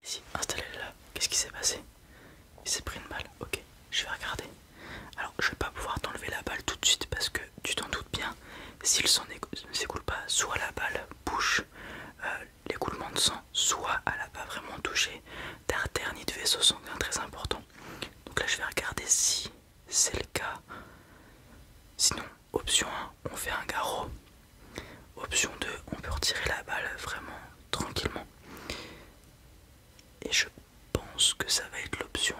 Ici, installez-le là. Qu'est-ce qui s'est passé? Il s'est pris une balle. Ok, je vais regarder. Alors, je vais pas pouvoir t'enlever la balle tout de suite parce que tu t'en doutes bien. Si le sang ne s'écoule pas, soit la balle bouche l'écoulement de sang, soit elle n'a pas vraiment touché d'artère ni de vaisseau sanguin très important. Donc là, je vais regarder si c'est le cas. Sinon, option 1, on fait un garrot. Option 2, on peut retirer la balle vraiment tranquillement. Et je pense que ça va être l'option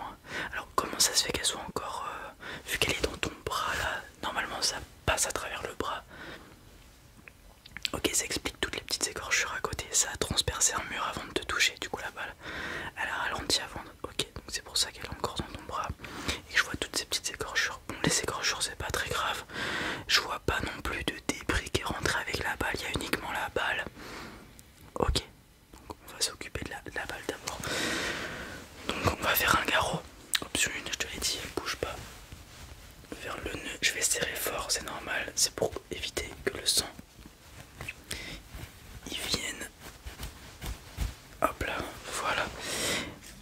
1. Alors comment ça se fait qu'elle soit encore... vu qu'elle est dans ton bras là, normalement ça passe à travers le bras. Ok, ça explique toutes les petites écorchures à côté. Ça a transpercé un mur avant de te toucher. Du coup la balle, elle a ralenti avant. Ok, donc c'est pour ça qu'elle est encore dans ton bras. Et je vois toutes ces petites écorchures. Bon, les écorchures c'est pas très grave. Je vois pas non plus de débris qui est rentré avec la balle. Il y a uniquement la balle. Ok, donc on va s'occuper de la balle d'abord. Donc on va faire un garrot. Option 1, je te l'ai dit, bouge pas. Vers le nœud, je vais serrer fort, c'est normal. C'est pour éviter que le sang il vienne. Hop là, voilà.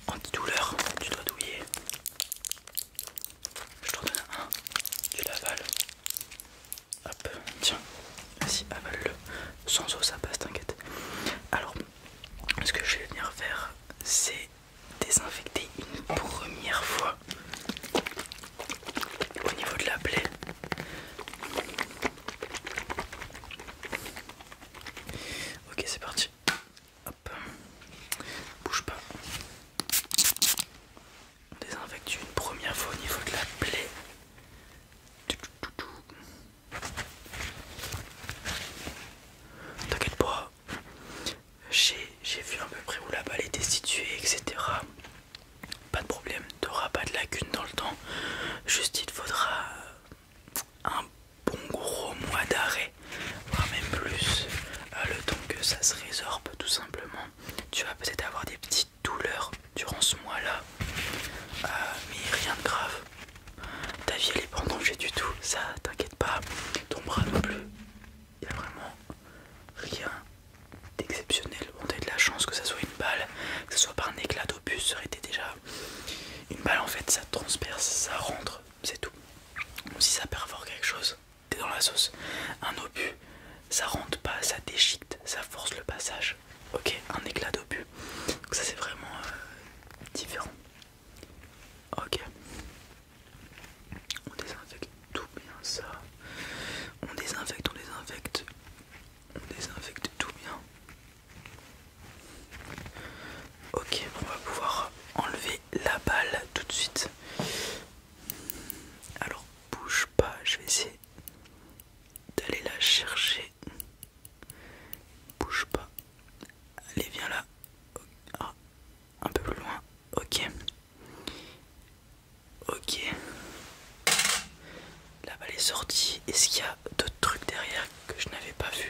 Antidouleur, tu dois douiller. Je t'en donne un, tu l'avales. Hop, tiens, vas-y, avale-le. Sans eau, ça passe, t'inquiète. Alors, ce que je vais venir faire, c'est désinfecter une première fois au niveau de la plaie. Ok, c'est parti. Hop, bouge pas. On désinfecte une première fois au niveau de la plaie. T'inquiète pas, j'ai vu à peu près où la balle était située, etc. Pas de problème, t'auras pas de lacune dans le temps. Juste il te faudra un bon gros mois d'arrêt, voire même plus, le temps que ça se résorbe tout simplement. Tu vas peut-être avoir des petites douleurs durant ce mois-là, mais rien de grave. Ta vie elle est pas en danger du tout, ça t'inquiète pas. Ton bras non plus, il y a vraiment rien d'exceptionnel. On a eu de la chance que ça soit une balle, que ce soit pas un éclat d'obus, ça aurait été déjà une balle. En fait ça transperce, ça rentre, c'est tout. Bon, si ça perfore quelque chose, t'es dans la sauce. Un obus, ça rentre pas, ça déchiquette, ça force le passage. Ok, un éclat d'obus, donc ça c'est vraiment différent. Ok, on désinfecte tout bien ça. On désinfecte, on désinfecte. On désinfecte tout bien. Ok, on va pouvoir enlever la balle tout de suite. Alors bouge pas, je vais essayer d'aller la chercher. Bouge pas. Allez, viens là. Ah, un peu plus loin. Ok. Ok. La balle est sortie. Est-ce qu'il y a d'autres trucs derrière que je n'avais pas vu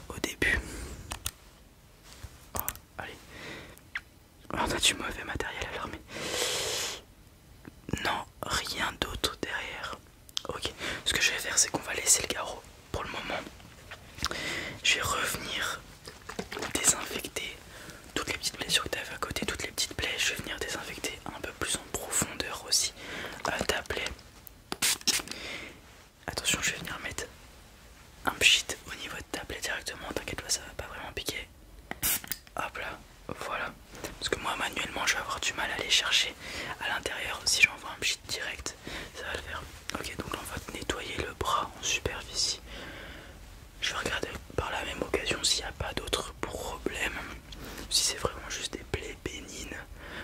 au début? Oh, allez. On a du mauvais matériel alors, mais... Non, rien d'autre derrière. Ok. Ce que je vais faire, c'est qu'on va laisser le garrot pour le moment. Je vais revenir désinfecter toutes les petites blessures que tu avais à côté, toutes les petites plaies. Je vais venir désinfecter un peu plus en profondeur aussi ta plaie. Attention, je vais venir mettre un pchit au niveau de ta plaie directement. T'inquiète pas, ça va pas vraiment piquer. Hop là, voilà. Parce que moi manuellement je vais avoir du mal à aller chercher à l'intérieur. Si j'envoie un pchit direct, ça va le faire. Ok, donc là on va te nettoyer le bras en superficie. Je vais regarder par la même occasion s'il n'y a pas d'autres problèmes. Si c'est vraiment juste des plaies bénignes,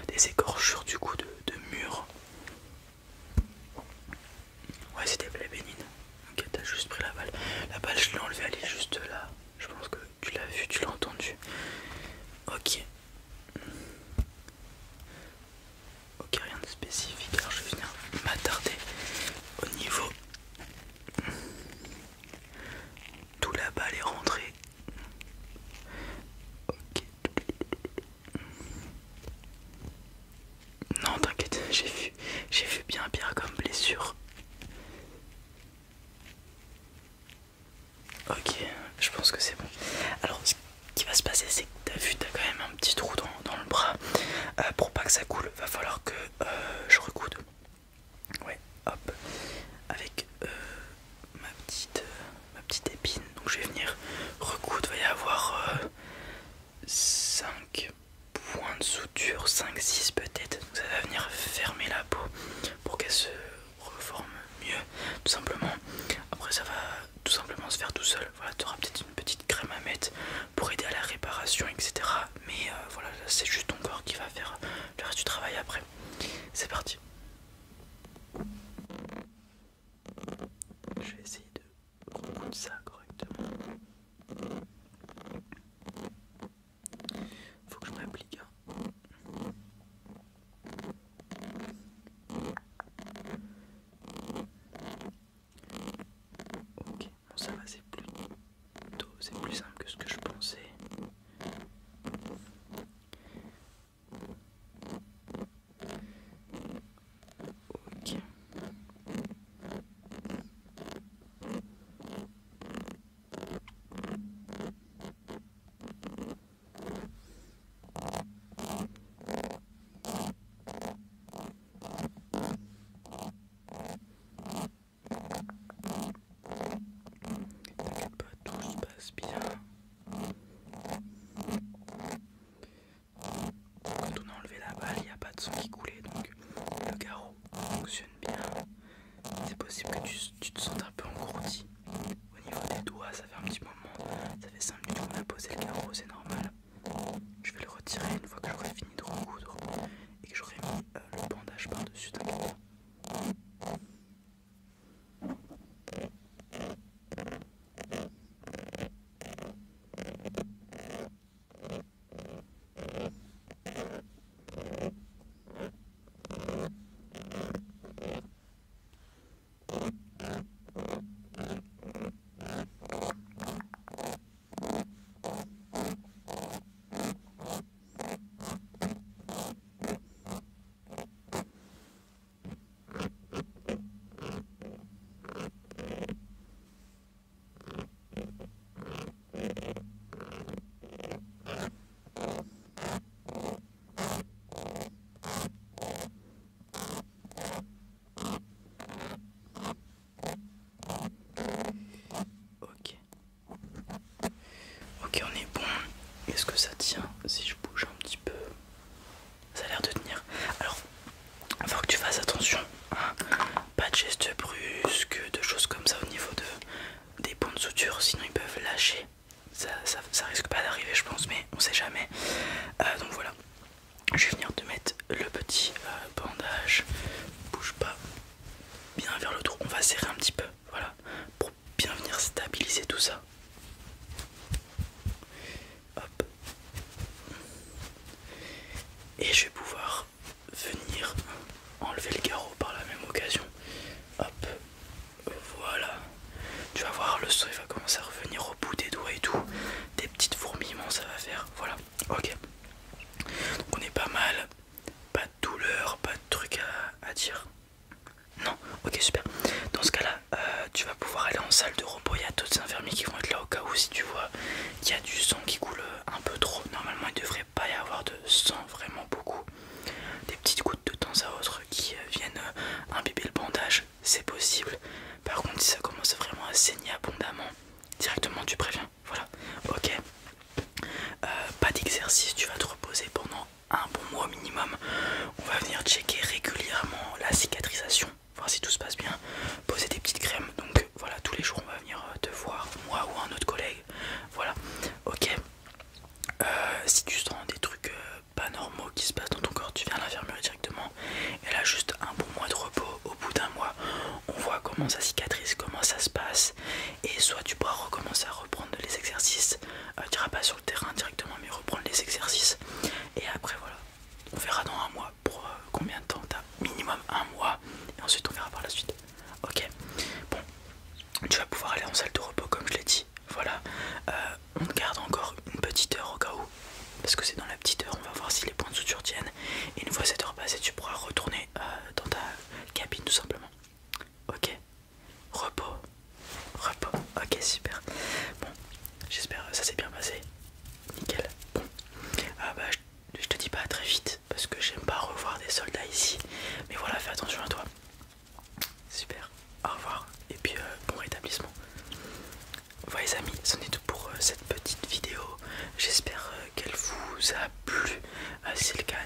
des écorchures du coup de mur. Ouais, c'est des plaies bénignes. Ok, t'as juste pris la balle. La balle, je l'ai enlevée, elle est juste là. Je pense que tu l'as vu, tu l'as entendu. Ok. Ok, rien de spécifique. Alors je vais venir m'attarder au niveau d'où la balle est rentrée. Ok. Non, t'inquiète, j'ai vu bien pire comme blessure. Ok, je pense que c'est bon. Alors, ce qui va se passer, c'est que t'as vu, t'as quand même un petit trou dans le bras. que ça coule, va falloir que je recoude. Ouais, hop, avec ma petite épine. Donc je vais venir recoudre. Il va y avoir 5 points de suture, 5-6 peut-être. Donc ça va venir fermer la peau pour qu'elle se reforme mieux, tout simplement. Après ça va tout simplement se faire tout seul. Voilà, tu auras peut-être une petite crème à mettre pour aider à la réparation, etc. Mais voilà, c'est juste ton corps qui va faire le reste du travail après. C'est parti. Je vais essayer de recoudre ça correctement. Faut que je m'applique. Ok, bon ça va, c'est plus simple que ce que je pensais. Ok. T'inquiète pas, tout se passe bien. Quand on a enlevé la balle, il n'y a pas de sang qui coulait, donc le garrot fonctionne bien. C'est possible que tu te sentes un peu engourdi au niveau des doigts, ça fait un petit moment, ça fait 5 minutes qu'on a posé le garrot, c'est normal. Je vais le retirer une fois que j'aurai fini de recoudre et que j'aurai mis le bandage par-dessus, t'inquiète pas. Ok, on est bon. Est-ce que ça tient si je bouge un petit peu? Ça a l'air de tenir. Alors, il faut que tu fasses attention, hein. Pas de gestes brusques, de choses comme ça au niveau des ponts de suture, sinon ils peuvent lâcher. Ça risque pas d'arriver, je pense, mais on sait jamais. Donc voilà, je vais venir te mettre le petit bandage. Bouge pas, bien vers le trou. On va serrer un petit peu, voilà, pour bien venir stabiliser tout ça. Hop. Et je vais pouvoir venir enlever le garrot par la même occasion. Hop, voilà. Tu vas voir, le sang il va commencer à revenir au bout des doigts et tout. Des petites fourmillements ça va faire. Voilà, ok. Donc on est pas mal. Pas de douleur, pas de truc à dire. Non, ok, super. Dans ce cas là, tu vas pouvoir aller en salle de repos. Il y a d'autres infirmiers qui vont être là au cas où si tu vois qu'il y a du sang qui coule un peu trop. Normalement il devrait pas y avoir de sang vraiment beaucoup. Des petites gouttes de temps à autre qui viennent imbiber le bandage, c'est possible. Par contre si ça commence vraiment à saigner abondamment, directement tu préviens. Voilà, ok. Pas d'exercice, tu vas te reposer pendant un bon mois minimum. On va venir checker régulièrement la cicatrisation, voir si tout se passe bien, poser des petites crèmes. Donc voilà, tous les jours on va venir te voir, moi ou un autre collègue. Voilà, ok. Si tu sens des trucs pas normaux qui se passent dans ton corps, tu viens à l'infirmerie directement. Et là juste un bon mois de repos. Au bout d'un mois, on voit comment ça cicatrise, comment ça se passe. Et soit tu pourras recommencer à reprendre les exercices. Tu iras pas sur le terrain directement, mais reprendre les exercices. Et après voilà, on verra dans un mois pour combien de temps. T'as minimum un mois. Et ensuite on verra par la suite. Ok, bon, tu vas pouvoir aller en salle de repos comme je l'ai dit. Voilà, on te garde encore une petite heure au cas où, parce que c'est dans la petite heure, on va voir si les points de suture tiennent. Et une fois cette heure passée, tu pourras retourner dans ta cabine tout simplement. Ok, repos, repos, ok, super. Bon, j'espère que ça s'est bien passé. Nickel. Bon, bah, je te dis pas à très vite, parce que j'aime pas les amis, c'en est tout pour cette petite vidéo. J'espère qu'elle vous a plu. Si c'est le cas,